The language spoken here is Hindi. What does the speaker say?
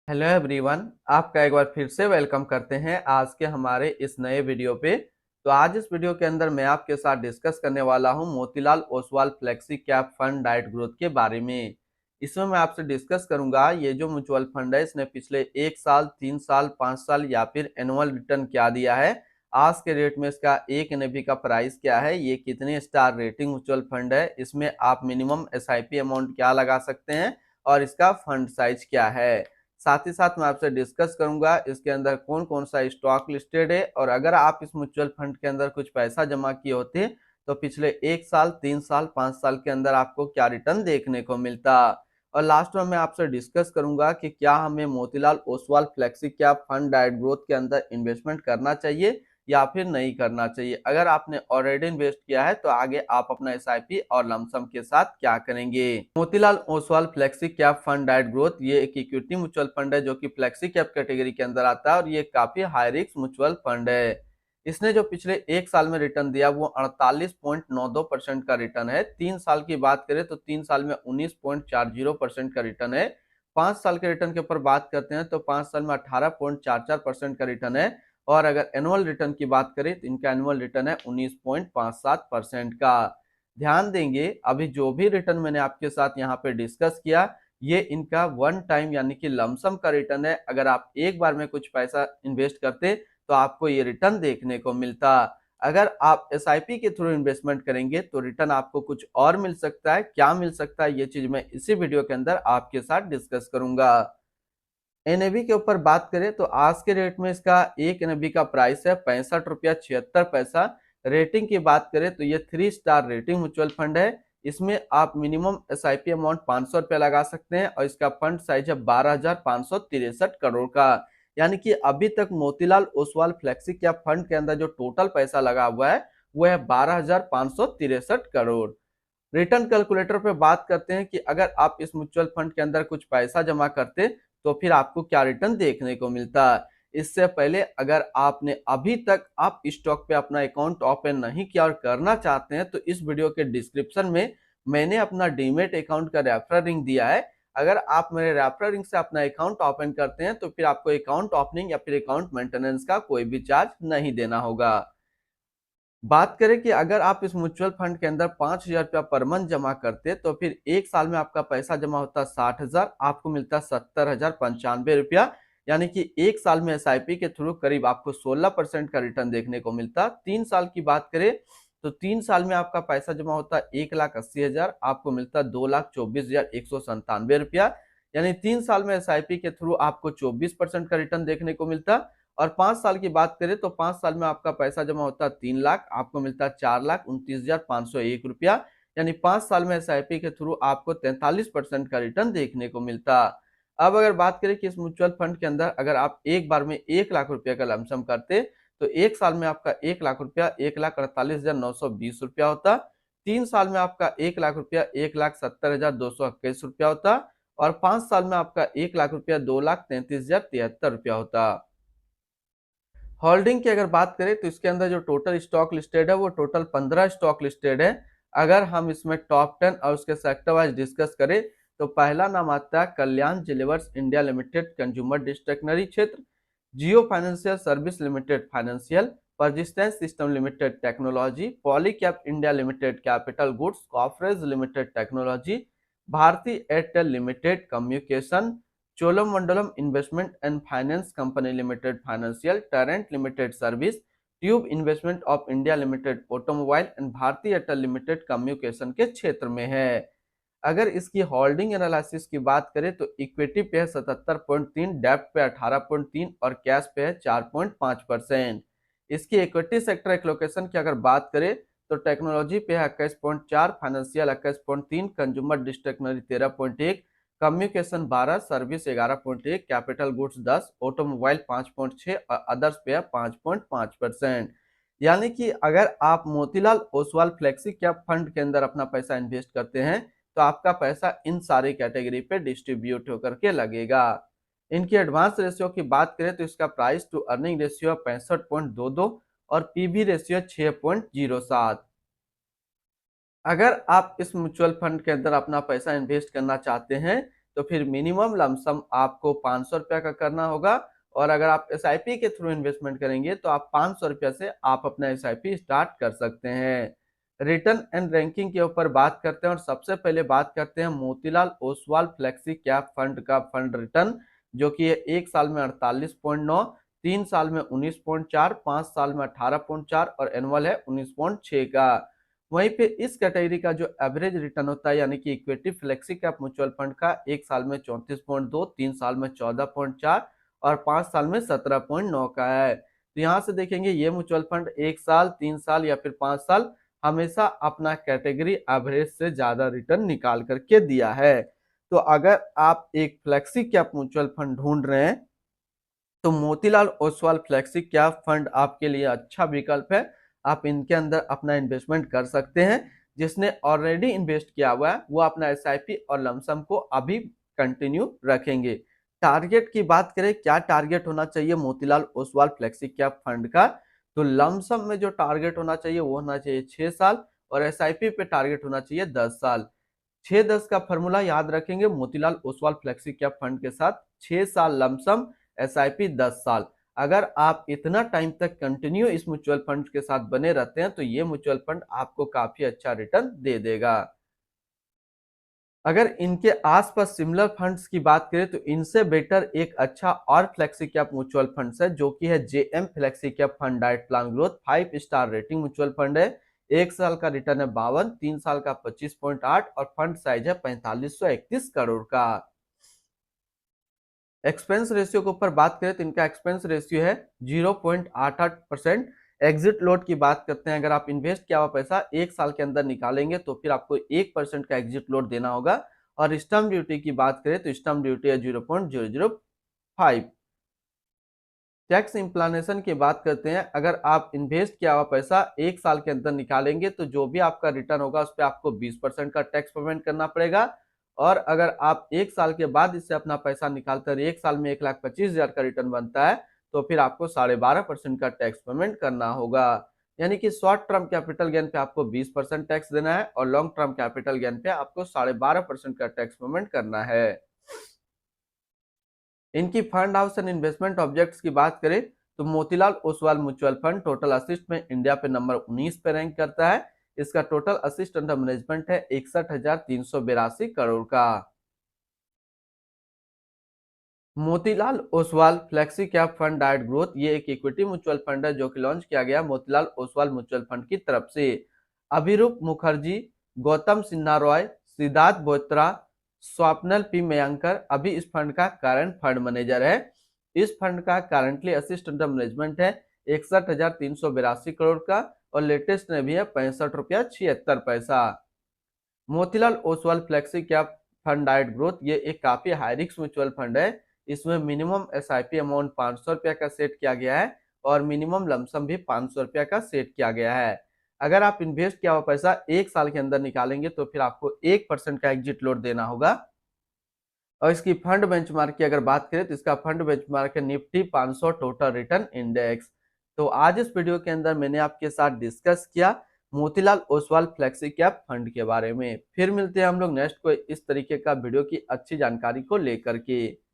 हेलो एवरीवन, आपका एक बार फिर से वेलकम करते हैं आज के हमारे इस नए वीडियो पे। तो आज इस वीडियो के अंदर मैं आपके साथ डिस्कस करने वाला हूं Motilal Oswal flexi cap fund diet growth के बारे में। इसमें मैं आपसे डिस्कस करूंगा ये जो म्यूचुअल फंड है इसने पिछले 1 साल, 3 साल, 5 साल या फिर एनुअल रिटर्न क्या दिया है, आज के रेट में इसका एक एनएवी का प्राइस क्या है, ये कितने स्टार रेटिंग म्यूचुअल फंड है, इसमें आप मिनिमम एसआईपी अमाउंट क्या लगा सकते हैं और इसका फंड साइज क्या है। साथ ही साथ मैं आपसे डिस्कस करूंगा इसके अंदर कौन कौन सा स्टॉक लिस्टेड है और अगर आप इस म्यूचुअल फंड के अंदर कुछ पैसा जमा किए होते तो पिछले 1 साल, 3 साल, 5 साल के अंदर आपको क्या रिटर्न देखने को मिलता। और लास्ट में मैं आपसे डिस्कस करूंगा कि क्या हमें Motilal Oswal flexi cap fund diet growth के अंदर इन्वेस्टमेंट करना चाहिए या फिर नहीं करना चाहिए। अगर आपने ऑलरेडी इन्वेस्ट किया है तो आगे आप अपना एसआईपी और लमसम के साथ क्या करेंगे। Motilal Oswal flexi cap fund diet growth ये एक इक्विटी म्यूचुअल फंड है जो कि फ्लेक्सी कैप कैटेगरी के अंदर आता है और ये काफी हाई रिस्क म्यूचुअल फंड है। इसने जो पिछले 1 साल में रिटर्न दिया वो 48.92% का रिटर्न है। 3 साल की बात करें तो 3 साल में 19.40% का रिटर्न है। 5 साल के रिटर्न के ऊपर बात करते हैं तो 5 साल में 18.44% का रिटर्न है। और अगर एनुअल रिटर्न की बात करें तो इनका एनुअल रिटर्न है 19.57% का। ध्यान देंगे अभी जो भी रिटर्न मैंने आपके साथ यहाँ पे डिस्कस किया ये इनका वन टाइम यानी कि लमसम का रिटर्न है। अगर आप एक बार में कुछ पैसा इन्वेस्ट करते तो आपको ये रिटर्न देखने को मिलता। अगर आप एसआईपी के थ्रू इन्वेस्टमेंट करेंगे तो रिटर्न आपको कुछ और मिल सकता है। क्या मिल सकता है ये चीज मैं इसी वीडियो के अंदर आपके साथ डिस्कस करूंगा। एनएवी के ऊपर बात करें तो आज के रेट में इसका एक एनएवी का प्राइस है 65 रुपया 76 पैसा। रेटिंग की बात करें तो ये 3 स्टार रेटिंग म्यूचुअल फंड है। इसमें आप मिनिमम एसआईपी अमाउंट 500 रुपया लगा सकते हैं और इसका फंड साइज है 12,563 करोड़ का। यानी कि अभी तक Motilal Oswal flexi cap fund के अंदर जो टोटल पैसा लगा हुआ है वो है 12,563 करोड़। रिटर्न कैलकुलेटर पे बात करते हैं कि अगर आप इस म्यूचुअल फंड के अंदर कुछ पैसा जमा करते तो फिर आपको क्या रिटर्न देखने को मिलता। इससे पहले अगर आपने अभी तक आप स्टॉक पे अपना अकाउंट ओपन नहीं किया और करना चाहते हैं तो इस वीडियो के डिस्क्रिप्शन में मैंने अपना डीमेट अकाउंट का रेफरल लिंक दिया है। अगर आप मेरे रेफरल लिंक से अपना अकाउंट ओपन करते हैं तो फिर आपको अकाउंट ओपनिंग या फिर अकाउंट मेंटेनेंस का कोई भी चार्ज नहीं देना होगा। बात करें कि अगर आप इस म्यूचुअल फंड के अंदर 5,000 रुपया पर मंथ जमा करते तो फिर 1 साल में आपका पैसा जमा होता 60,000, आपको मिलता 70,095 रुपया। यानी कि 1 साल में एसआईपी के थ्रू करीब आपको 16% का रिटर्न देखने को मिलता। 3 साल की बात करें तो 3 साल में आपका पैसा जमा होता 1,80,000, आपको मिलता 2,24,197 रुपया। यानी 3 साल में एसआईपी के थ्रू आपको 24% का रिटर्न देखने को मिलता। और 5 साल की बात करें तो 5 साल में आपका पैसा जमा होता 3 लाख, आपको मिलता 4,29,501 रुपया। यानी 5 साल में एसआईपी के थ्रू आपको 43% का रिटर्न देखने को मिलता। अब अगर बात करें कि इस म्यूचुअल फंड के अंदर अगर आप एक बार में 1 लाख रुपया का लमसम करते तो 1 साल में आपका 1 लाख रुपया 1,48,920 रुपया होता। 3 साल में आपका 1 लाख रुपया 1,70,221 रुपया होता। और 5 साल में आपका 1 लाख रुपया 2,33,073 रुपया होता। होल्डिंग की अगर बात करें तो इसके अंदर जो टोटल स्टॉक लिस्टेड है वो टोटल 15 स्टॉक लिस्टेड है। अगर हम इसमें टॉप 10 और उसके सेक्टर वाइज डिस्कस करें तो पहला नाम आता है Kalyan jewellers India limited consumer discretionary क्षेत्र, Jio financial service limited financial, persistence system limited technology, Polycab India limited capital goods, Coforge limited technology, Bharti Airtel limited communication, Cholamandalam investment and finance company limited financial, Torrent limited service, tube investment of India limited automobile and Bharti Airtel limited communication के क्षेत्र में है। अगर इसकी होल्डिंग एनालिसिस की बात करें तो इक्विटी पे है 77.3, डेब्ट पे 18.3 और कैश पे है 4.5%। इसकी इक्विटी सेक्टर एलोकेशन की अगर बात करें तो टेक्नोलॉजी पे है 21.4, financial 21.3, consumer discretionary 13.1, communication 12, service 11.1, capital goods 10, automobile 5.6 और अदर्स पे है 5.5%। यानी कि अगर आप Motilal Oswal flexi cap fund के अंदर अपना पैसा इन्वेस्ट करते हैं तो आपका पैसा इन सारी कैटेगरी पे डिस्ट्रीब्यूट होकर के लगेगा। इनकी एडवांस रेशियो की बात करें तो इसका प्राइस टू अर्निंग रेशियो 65.22 और पीबी रेशियो 6.07। अगर आप इस म्यूचुअल फंड के अंदर अपना पैसा इन्वेस्ट करना चाहते हैं तो फिर मिनिमम लमसम आपको 500 रुपया का करना होगा। और अगर आप SIP के थ्रू इन्वेस्टमेंट करेंगे तो आप 500 रुपया से आप अपना SIP स्टार्ट कर सकते हैं। रिटर्न एंड रैंकिंग के ऊपर बात करते हैं और सबसे पहले बात करते हैं Motilal Oswal flexi cap fund का फंड रिटर्न, जो कि एक साल में 48.9, 3 साल में 19.4, 5 साल में 18.4 और एनुअल है 19.6 का। वहीं पे इस कैटेगरी का जो एवरेज रिटर्न होता है यानी कि equity flexi cap mutual fund का एक साल में 34.2, 3 साल में 14.4 और 5 साल में 17.9 का है। तो यहाँ से देखेंगे ये म्यूचुअल फंड एक साल, 3 साल या फिर 5 साल हमेशा अपना कैटेगरी एवरेज से ज्यादा रिटर्न निकाल करके दिया है। तो अगर आप एक फ्लेक्सी कैप म्यूचुअल फंड ढूंढ रहे हैं तो Motilal Oswal flexi cap fund आपके लिए अच्छा विकल्प है। आप इनके अंदर अपना इन्वेस्टमेंट कर सकते हैं। जिसने ऑलरेडी इन्वेस्ट किया हुआ है वो अपना SIP और लमसम को अभी कंटिन्यू रखेंगे। टारगेट की बात करें, क्या टारगेट होना चाहिए Motilal Oswal flexi cap fund का, तो लमसम में जो टारगेट होना चाहिए वो होना चाहिए 6 साल और SIP पे टारगेट होना चाहिए 10 साल। 6-10 का फॉर्मूला याद रखेंगे Motilal Oswal flexi cap fund के साथ। 6 साल लमसम, SIP 10 साल। अगर आप इतना टाइम तक कंटिन्यू इस म्यूचुअल फंड के साथ बने रहते हैं तो ये म्यूचुअल फंड आपको काफी अच्छा रिटर्न दे देगा। अगर इनके आसपास सिमिलर फंड्स की बात करें तो इनसे बेटर एक अच्छा और फ्लेक्सी कैप म्यूचुअल फंड है जो कि है JM flexi cap fund diet plan growth 5 star rating mutual fund है। एक साल का रिटर्न है 52, 3 साल का 25.8 और फंड साइज है 4531 करोड़ का। एक्सपेंस रेशियो के ऊपर बात करें तो इनका एक्सपेंस रेशियो है 0.88%। एग्जिट लोड की बात करते हैं, अगर आप इन्वेस्ट किया हुआ पैसा एक साल के अंदर निकालेंगे तो फिर आपको 1% का एग्जिट लोड देना होगा। और स्टैम्प ड्यूटी की बात करें तो स्टैम्प ड्यूटी है 0.005। टैक्स इम्प्लानेशन की बात करते हैं, अगर आप इन्वेस्ट किया हुआ पैसा एक साल के अंदर निकालेंगे तो जो भी आपका रिटर्न होगा उस पर आपको 20% का टैक्स पेमेंट करना पड़ेगा। और अगर आप एक साल के बाद इससे अपना पैसा निकालते हैं, एक साल में 1,25,000 का रिटर्न बनता है तो फिर आपको 12.5% का टैक्स पेमेंट करना होगा। यानी कि शॉर्ट टर्म कैपिटल गेन पे आपको 20% टैक्स देना है और लॉन्ग टर्म कैपिटल गेन पे आपको 12.5% का टैक्स पेमेंट करना है। इनकी fund house and investment objects की बात करें तो Motilal Oswal mutual fund total assist में इंडिया पे नंबर 19 पे रैंक करता है। इसका टोटल असिस्ट अंडर मैनेजमेंट है 61,382 करोड़ का। Motilal Oswal flexi cap fund diet growth ये एक इक्विटी म्यूचुअल फंड है जो कि लॉन्च किया गया मोतीलाल ओसवाल म्यूचुअल फंड की तरफ से। अभिरूप मुखर्जी, गौतम सिन्हा रॉय, सिद्धार्थ बोत्रा, स्वप्नल पी मयंकर अभी इस फंड का करंट फंड मैनेजर है। इस फंड का करंटली असिस्ट अंडर मैनेजमेंट है 61,382 करोड़ का और लेटेस्ट में भी है 65 रुपया 76 पैसा। Motilal Oswal flexi cap fund diet growth ये एक काफी हाई रिस्क म्यूचुअल फंड है। इसमें मिनिमम SIP अमाउंट 500 रुपया का सेट किया गया है और मिनिमम लमसम भी 500 रुपया का सेट किया गया है। अगर आप इन्वेस्ट किया हुआ पैसा एक साल के अंदर निकालेंगे तो फिर आपको 1% का एग्जिट लोड देना होगा। और इसकी फंड बेंचमार्क की अगर बात करें तो इसका फंड बेंचमार्क है निफ्टी 500 टोटल रिटर्न इंडेक्स। तो आज इस वीडियो के अंदर मैंने आपके साथ डिस्कस किया Motilal Oswal flexi cap fund के बारे में। फिर मिलते हैं हम लोग नेक्स्ट कोई इस तरीके का वीडियो की अच्छी जानकारी को लेकर के।